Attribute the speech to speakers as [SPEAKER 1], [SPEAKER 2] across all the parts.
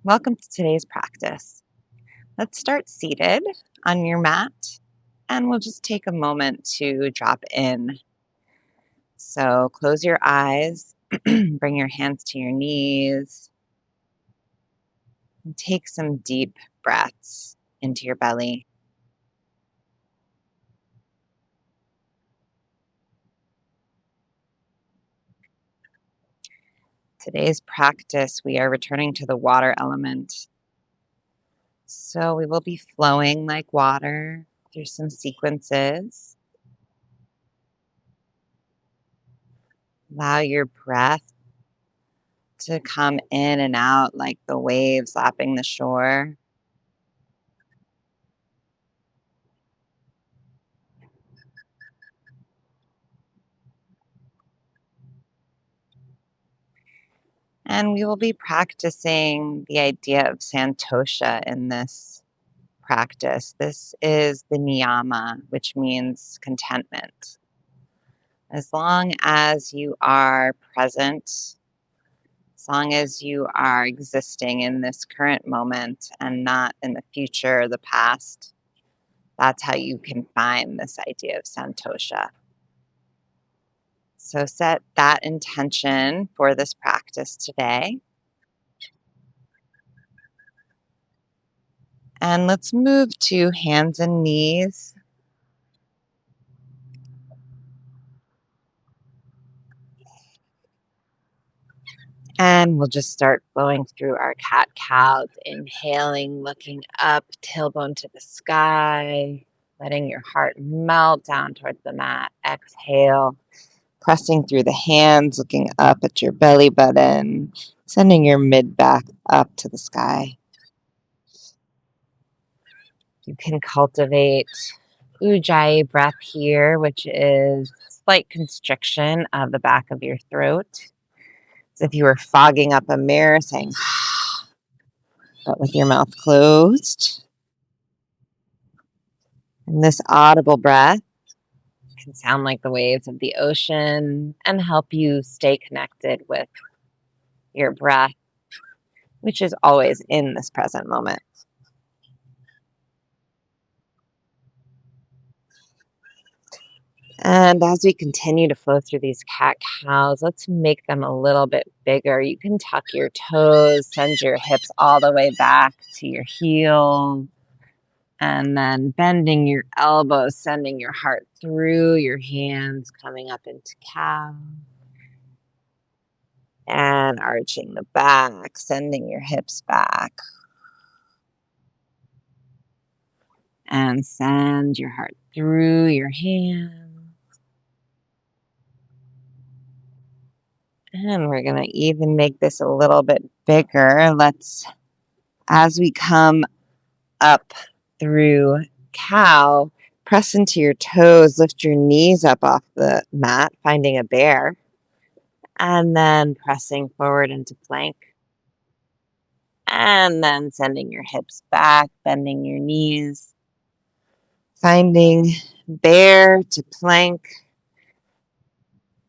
[SPEAKER 1] Welcome to today's practice. Let's start seated on your mat and we'll just take a moment to drop in. So close your eyes, bring your hands to your knees, and take some deep breaths into your belly. Today's practice, we are returning to the water element. So we will be flowing like water through some sequences. Allow your breath to come in and out like the waves lapping the shore. And we will be practicing the idea of santosha in this practice. This is the niyama, which means contentment. As long as you are present, as long as you are existing in this current moment and not in the future or the past, that's how you can find this idea of santosha. So set that intention for this practice today. And let's move to hands and knees. And we'll just start flowing through our cat-cows, inhaling, looking up, tailbone to the sky, letting your heart melt down towards the mat. Exhale, pressing through the hands, looking up at your belly button, sending your mid back up to the sky. You can cultivate ujjayi breath here, which is slight constriction of the back of your throat. As if you were fogging up a mirror, saying, but with your mouth closed. And this audible breath can sound like the waves of the ocean and help you stay connected with your breath, which is always in this present moment. And as we continue to flow through these cat-cows, let's make them a little bit bigger. You can tuck your toes, send your hips all the way back to your heels, and then bending your elbows, sending your heart through your hands, coming up into cow. And arching the back, sending your hips back. And send your heart through your hands. And we're going to even make this a little bit bigger. As we come up through cow, press into your toes, lift your knees up off the mat, finding a bear, and then pressing forward into plank. And then sending your hips back, bending your knees, finding bear to plank,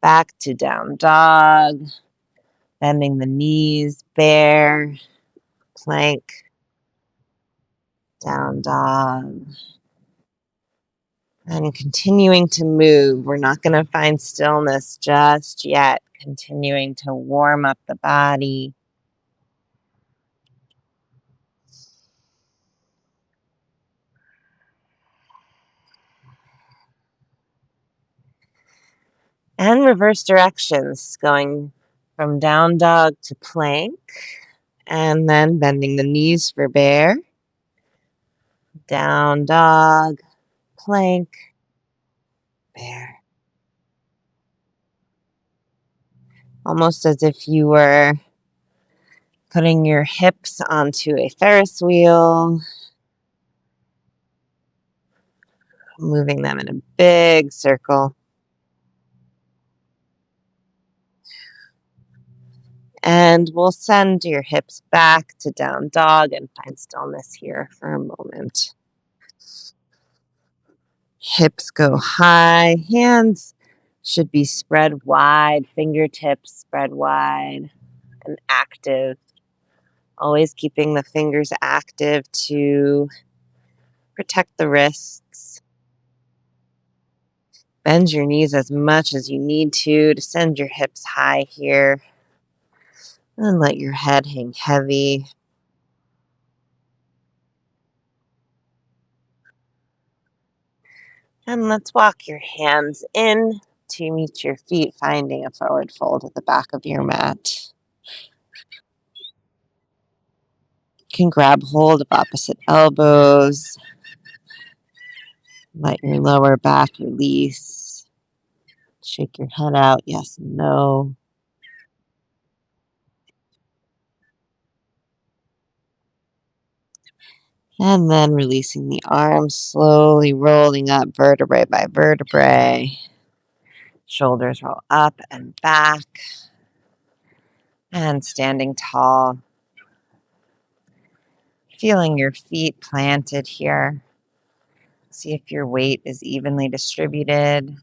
[SPEAKER 1] back to down dog, bending the knees, bear, plank, down dog. And continuing to move. We're not going to find stillness just yet. Continuing to warm up the body. And reverse directions, going from down dog to plank. And then bending the knees for bear. Down dog, plank, bear. Almost as if you were putting your hips onto a Ferris wheel, moving them in a big circle. And we'll send your hips back to down dog and find stillness here for a moment. Hips go high, hands should be spread wide, fingertips spread wide and active, Always keeping the fingers active to protect the wrists. Bend your knees as much as you need to send your hips high here. And let your head hang heavy. And let's walk your hands in to meet your feet, finding a forward fold at the back of your mat. You can grab hold of opposite elbows. Let your lower back release. Shake your head out, yes and no. And then releasing the arms, slowly rolling up vertebrae by vertebrae. Shoulders roll up and back. And standing tall. Feeling your feet planted here. See if your weight is evenly distributed.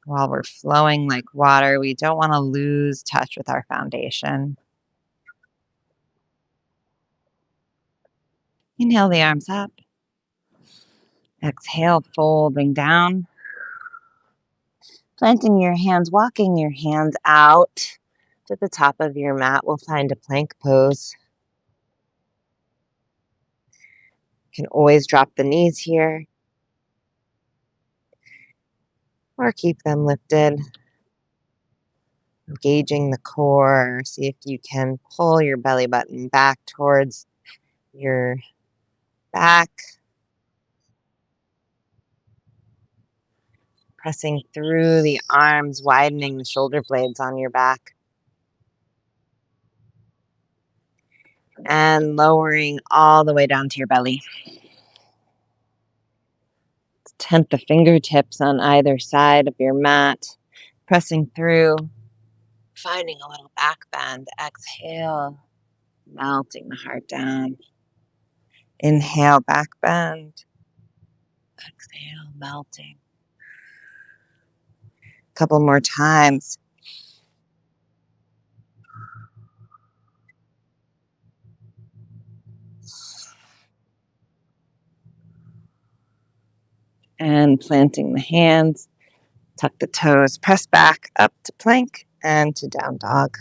[SPEAKER 1] While we're flowing like water, we don't want to lose touch with our foundation. Inhale the arms up. Exhale, folding down. Planting your hands, walking your hands out to the top of your mat. We'll find a plank pose. You can always drop the knees here or keep them lifted. Engaging the core. See if you can pull your belly button back towards your back. Pressing through the arms, widening the shoulder blades on your back. And lowering all the way down to your belly. Tent the fingertips on either side of your mat. Pressing through. Finding a little back bend. Exhale. Melting the heart down. Inhale, back bend. Exhale, melting. Couple more times. And planting the hands. Tuck the toes. Press back up to plank and to down dog.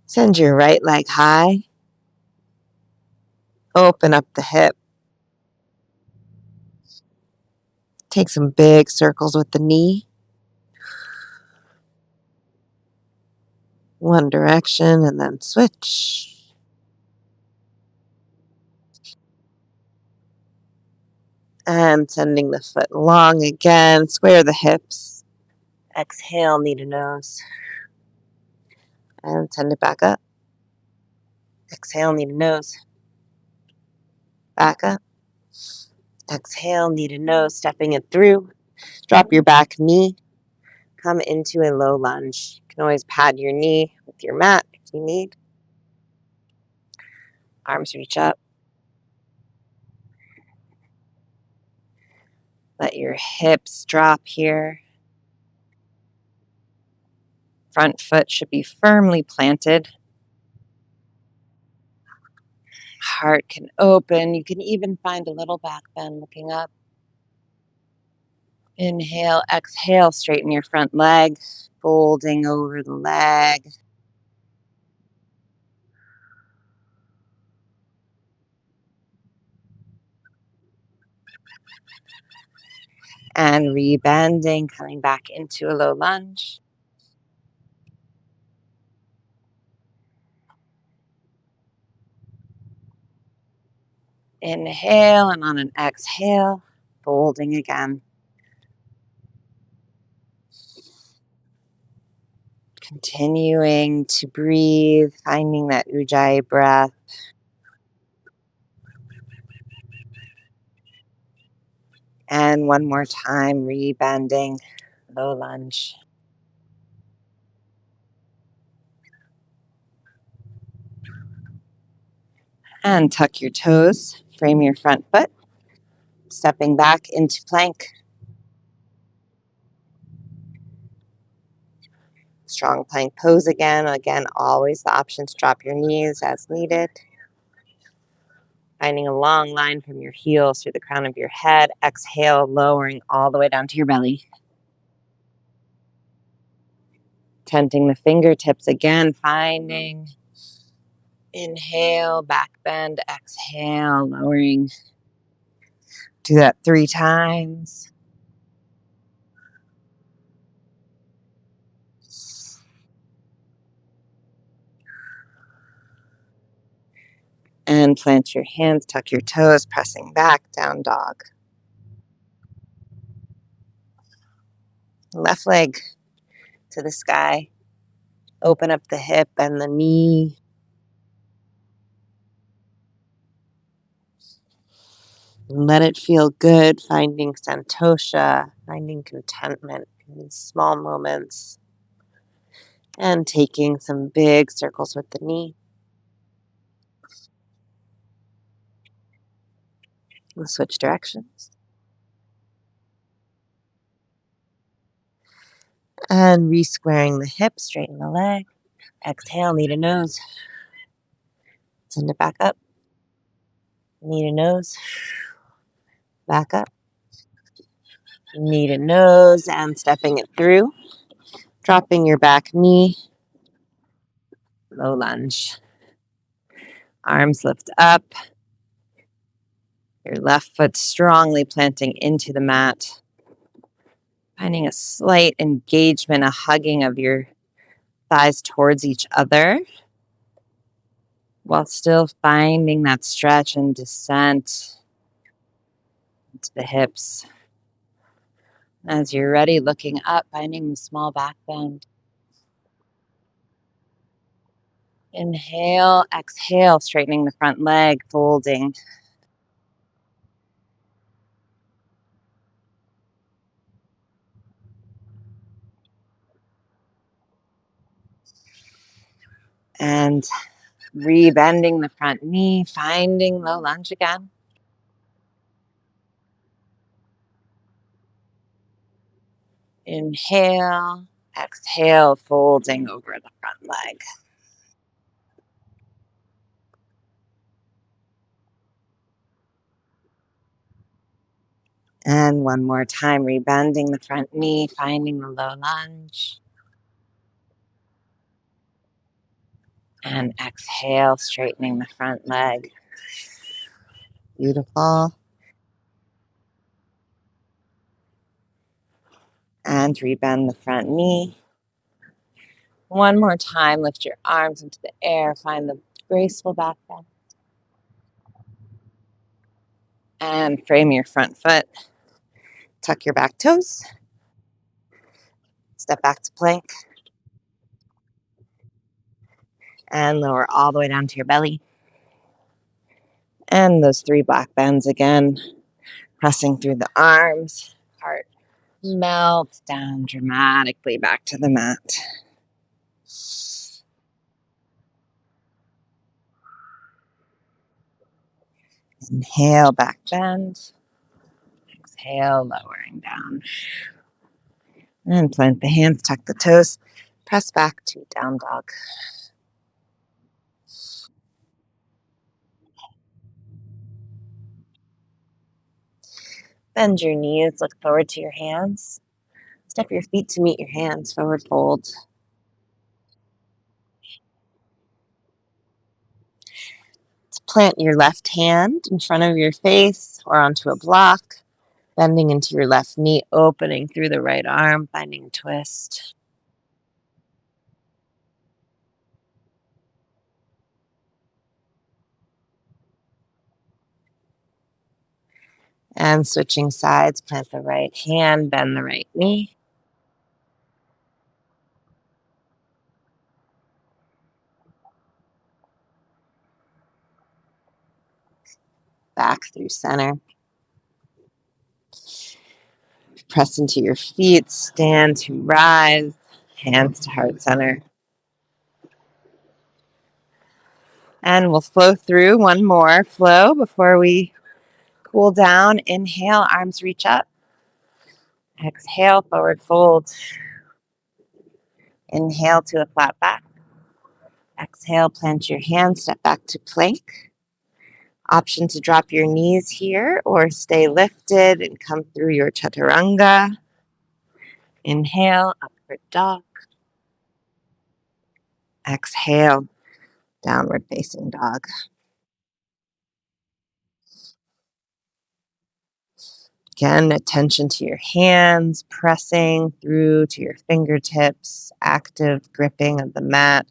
[SPEAKER 1] Send your right leg high. Open up the hip. Take some big circles with the knee. One direction and then switch. And sending the foot long again. Square the hips. Exhale, knee to nose. And send it back up. Exhale, knee to nose. Back up. Exhale, knee to nose, stepping it through. Drop your back knee. Come into a low lunge. You can always pad your knee with your mat if you need. Arms reach up. Let your hips drop here. Front foot should be firmly planted. Heart can open. You can even find a little back bend looking up. Inhale, exhale, straighten your front leg, folding over the leg. And rebending, coming back into a low lunge. Inhale, and on an exhale, folding again. Continuing to breathe, finding that Ujjayi breath. And one more time, rebending, low lunge. And tuck your toes, frame your front foot, stepping back into plank. strong plank pose again. Again, always the option to drop your knees as needed. Finding a long line from your heels through the crown of your head. Exhale, lowering all the way down to your belly. Tenting the fingertips again, finding. Inhale, back bend, exhale, lowering. Do that 3 times. And plant your hands, tuck your toes, pressing back, down dog. Left leg to the sky. Open up the hip and the knee. Let it feel good, finding santosha, finding contentment in these small moments. And taking some big circles with the knee. We'll switch directions. And re-squaring the hips, straighten the leg. Exhale, knee to nose. Send it back up. Knee to nose. Back up. Knee to nose and stepping it through. Dropping your back knee. Low lunge. Arms lift up. Your left foot strongly planting into the mat. Finding a slight engagement, a hugging of your thighs towards each other, while still finding that stretch and descent into the hips. As you're ready, looking up, finding the small back bend. Inhale, exhale, straightening the front leg, folding. And re-bending the front knee, finding low lunge again. Inhale, exhale, folding over the front leg. And one more time, rebending the front knee, finding the low lunge. And exhale, straightening the front leg. Beautiful. And rebend the front knee. One more time, lift your arms into the air, find the graceful back bend. And frame your front foot. Tuck your back toes. Step back to plank. And lower all the way down to your belly. And those 3 back bends again. Pressing through the arms. Heart melts down dramatically back to the mat. Inhale, back bend. Exhale, lowering down. And plant the hands, tuck the toes. Press back to down dog. Bend your knees, look forward to your hands. Step your feet to meet your hands, forward fold. Plant your left hand in front of your face or onto a block, bending into your left knee, opening through the right arm, finding twist. And switching sides, plant the right hand, bend the right knee. Back through center. Press into your feet, stand to rise, hands to heart center. And we'll flow through one more flow before we cool down. Inhale, arms reach up. Exhale, forward fold. Inhale to a flat back. Exhale, plant your hands, step back to plank. Option to drop your knees here or stay lifted and come through your chaturanga. Inhale, upward dog. Exhale, downward facing dog. Again, attention to your hands, pressing through to your fingertips, active gripping of the mat.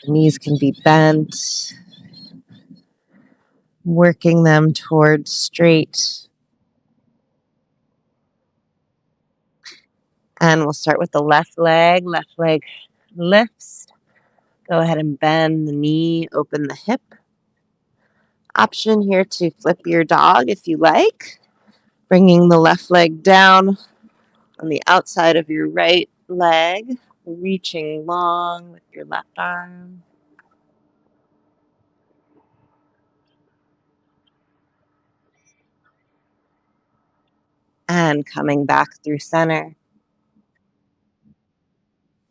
[SPEAKER 1] Knees can be bent, working them towards straight. And we'll start with the left leg. Left leg lifts. Go ahead and bend the knee, open the hip. Option here to flip your dog if you like. Bringing the left leg down on the outside of your right leg, reaching long with your left arm. And coming back through center.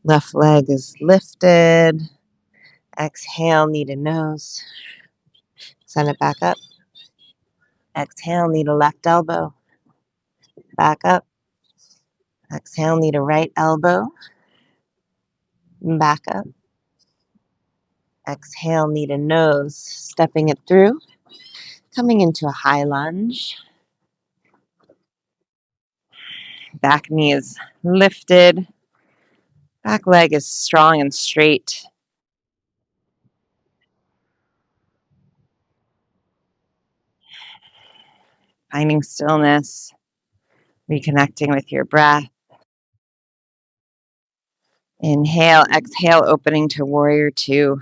[SPEAKER 1] Left leg is lifted. Exhale, knee to nose. Send it back up. Exhale, knee to left elbow. Back up. Exhale, knee to right elbow. Back up. Exhale, knee to nose. Stepping it through. Coming into a high lunge. Back knee is lifted. Back leg is strong and straight. Finding stillness. Reconnecting with your breath. Inhale, exhale, opening to warrior two.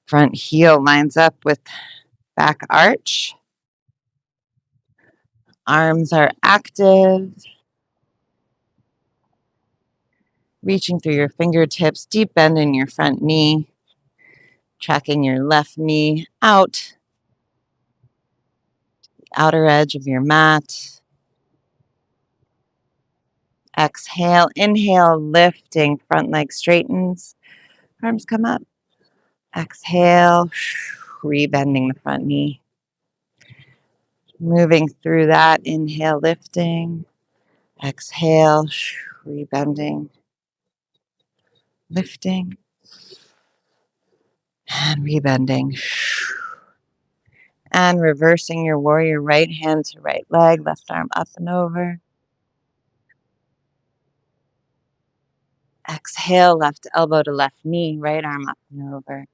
[SPEAKER 1] Front heel lines up with back arch. Arms are active. Reaching through your fingertips, deep bend in your front knee. Tracking your left knee out. Outer edge of your mat. Exhale, inhale, lifting, front leg straightens. Arms come up. Exhale, rebending the front knee. Moving through that, inhale, lifting. Exhale, rebending. Lifting. And rebending. And reversing your warrior, right hand to right leg, left arm up and over. Exhale, left elbow to left knee, right arm up and over.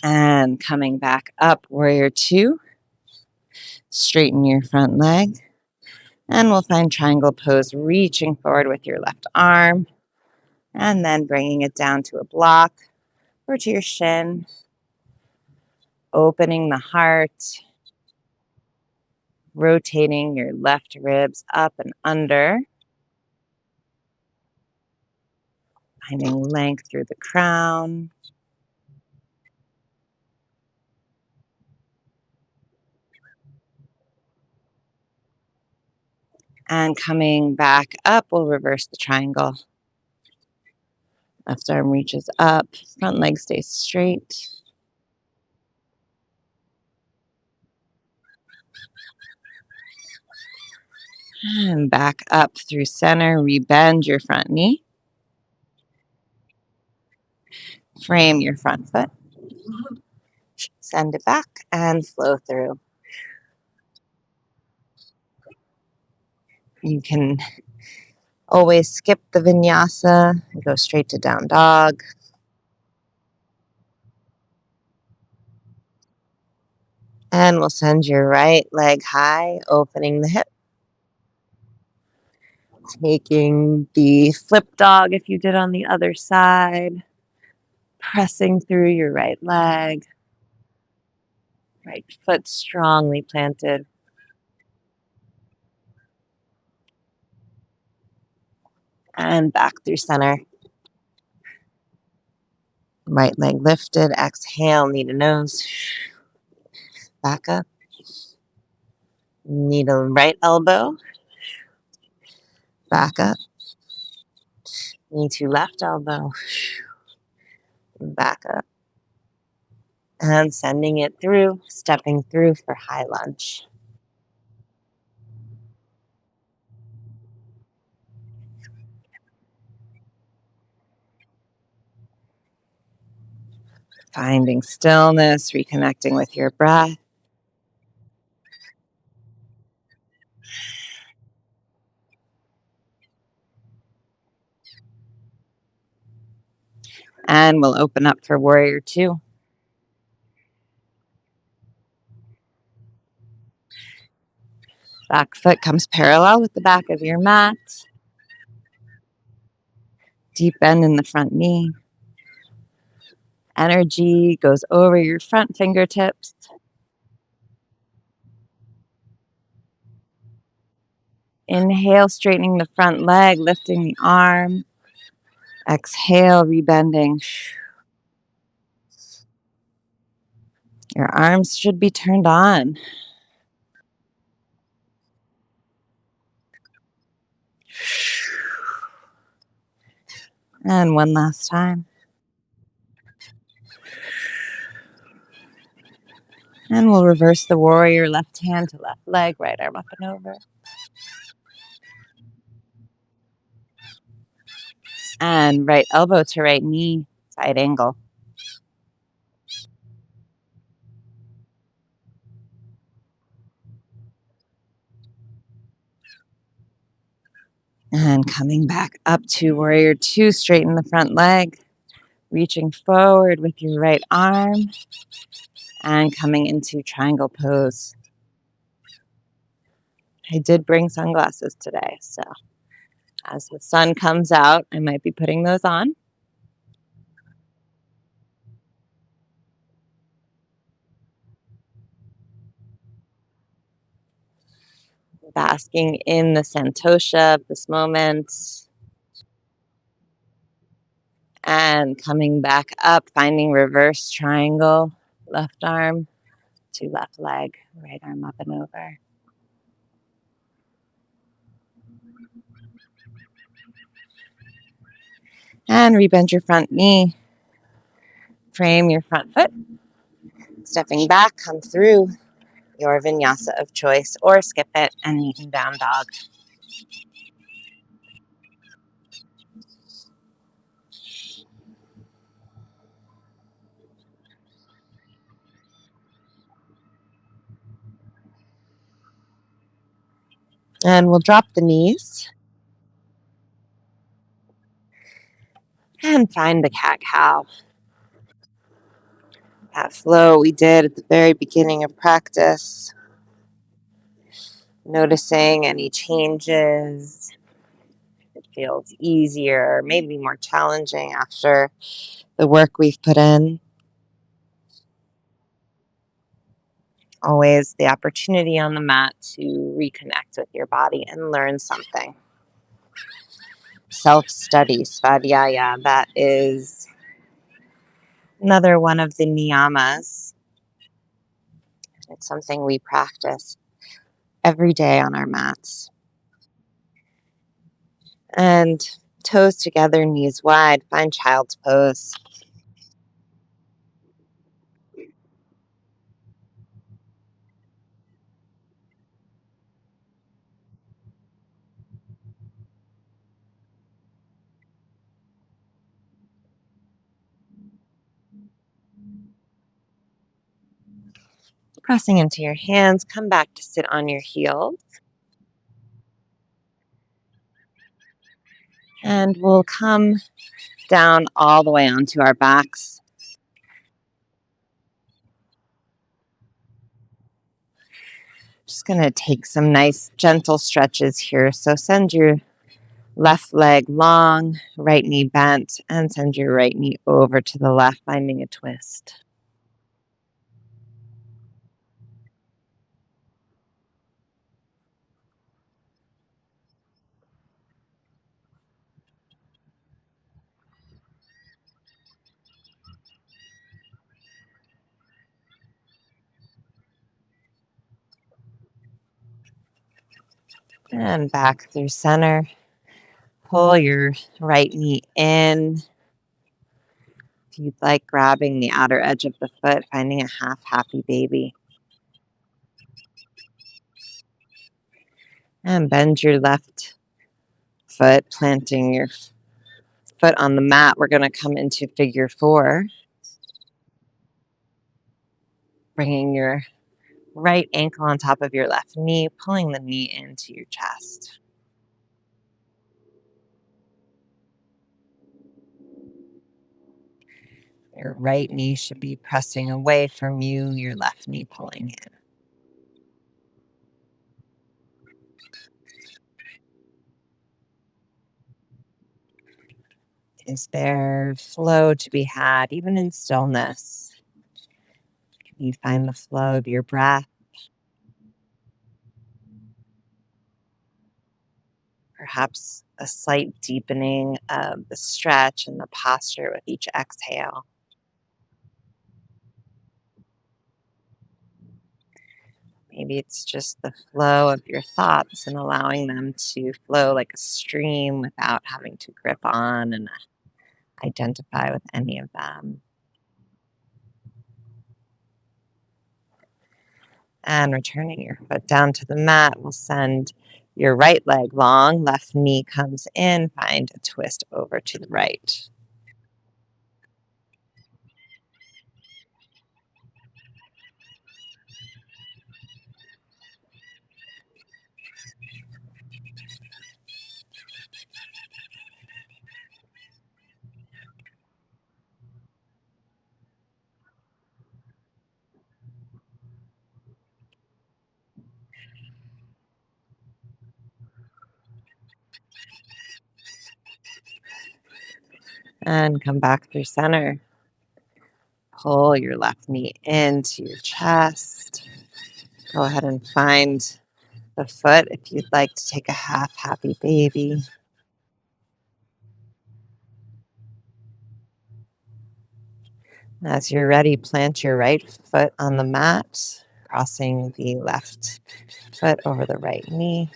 [SPEAKER 1] And coming back up, warrior two. Straighten your front leg. And we'll find triangle pose, reaching forward with your left arm. And then bringing it down to a block or to your shin. Opening the heart. Rotating your left ribs up and under. Finding length through the crown. And coming back up, we'll reverse the triangle. Left arm reaches up, front leg stays straight. And back up through center, rebend your front knee. Frame your front foot. Send it back and flow through. You can always skip the vinyasa and go straight to down dog. And we'll send your right leg high, opening the hip. Taking the flip dog if you did on the other side. Pressing through your right leg. Right foot strongly planted. And back through center. Right leg lifted. Exhale, knee to nose. back up. Knee to right elbow, back up. Knee to left elbow, back up. And sending it through, stepping through for high lunge. Finding stillness, reconnecting with your breath. And we'll open up for warrior two. Back foot comes parallel with the back of your mat. Deep bend in the front knee. Energy goes over your front fingertips. Inhale, straightening the front leg, lifting the arm. Exhale, rebending. Your arms should be turned on. And one last time. And we'll reverse the warrior, left hand to left leg, right arm up and over. And right elbow to right knee, side angle. And coming back up to warrior two, straighten the front leg, reaching forward with your right arm, and coming into triangle pose. I did bring sunglasses today, so as the sun comes out, I might be putting those on. Basking in the santosha of this moment. And coming back up, finding reverse triangle, left arm to left leg, right arm up and over. And rebend your front knee. Frame your front foot. Stepping back, come through your vinyasa of choice or skip it and you can down dog. And we'll drop the knees and find the cat-cow. That flow we did at the very beginning of practice. Noticing any changes. It feels easier, maybe more challenging after the work we've put in. Always the opportunity on the mat to reconnect with your body and learn something. Self-study, svadhyaya, that is another one of the niyamas. It's something we practice every day on our mats. And toes together, knees wide, find child's pose. Pressing into your hands, come back to sit on your heels. And we'll come down all the way onto our backs. Just going to take some nice gentle stretches here. So send your left leg long, right knee bent, and send your right knee over to the left, finding a twist. And back through center. Pull your right knee in. If you'd like, grabbing the outer edge of the foot, finding a half happy baby. And bend your left foot, planting your foot on the mat. We're going to come into figure four, bringing your right ankle on top of your left knee, pulling the knee into your chest. Your right knee should be pressing away from you, your left knee pulling in. Is there flow to be had, even in stillness? Can you find the flow of your breath? Perhaps a slight deepening of the stretch and the posture with each exhale. Maybe it's just the flow of your thoughts and allowing them to flow like a stream without having to grip on and identify with any of them. And returning your foot down to the mat will send your right leg long, left knee comes in, find a twist over to the right. And come back through center. Pull your left knee into your chest. Go ahead and find the foot if you'd like to take a half happy baby. As you're ready, plant your right foot on the mat, crossing the left foot over the right knee,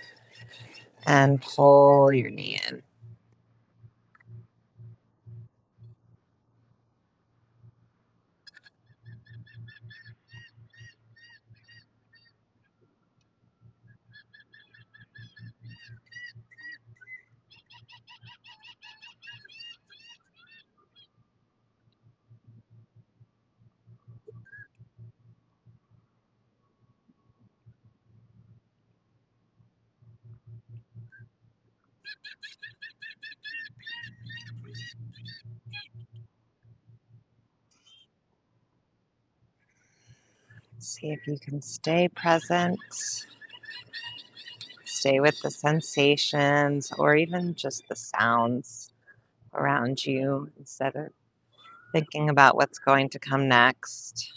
[SPEAKER 1] and pull your knee in. See if you can stay present, stay with the sensations or even just the sounds around you instead of thinking about what's going to come next,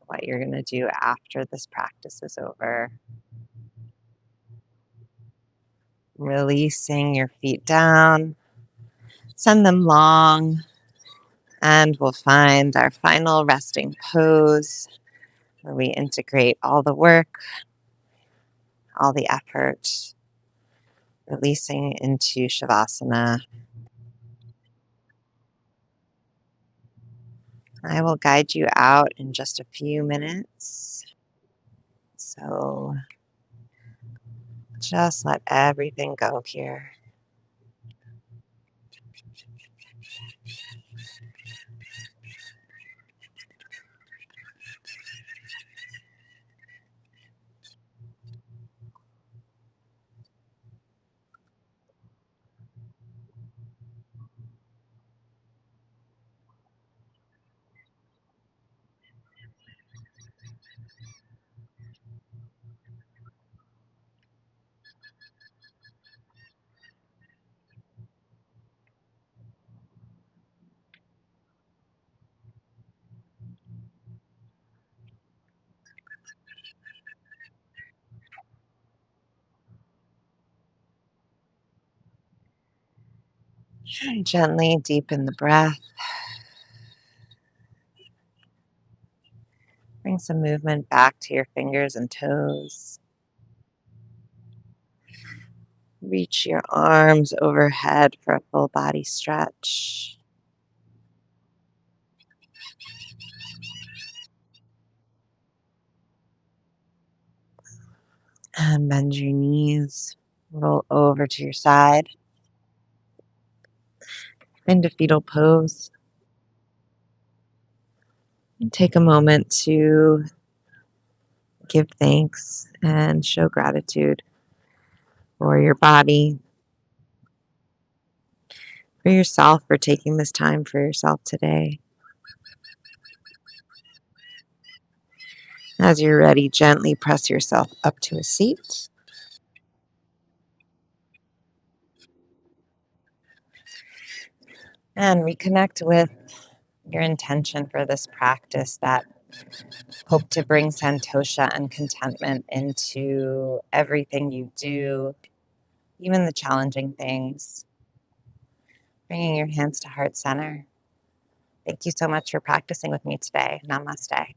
[SPEAKER 1] what you're going to do after this practice is over. Releasing your feet down, send them long, and we'll find our final resting pose where we integrate all the work, all the effort, releasing into Shavasana. I will guide you out in just a few minutes. So just let everything go here. And gently deepen the breath. Bring some movement back to your fingers and toes. Reach your arms overhead for a full body stretch. And bend your knees. Roll over to your side into fetal pose. And take a moment to give thanks and show gratitude for your body, for yourself, for taking this time for yourself today. As you're ready, gently press yourself up to a seat. And reconnect with your intention for this practice that hope to bring santosha and contentment into everything you do, even the challenging things. Bringing your hands to heart center. Thank you so much for practicing with me today. Namaste.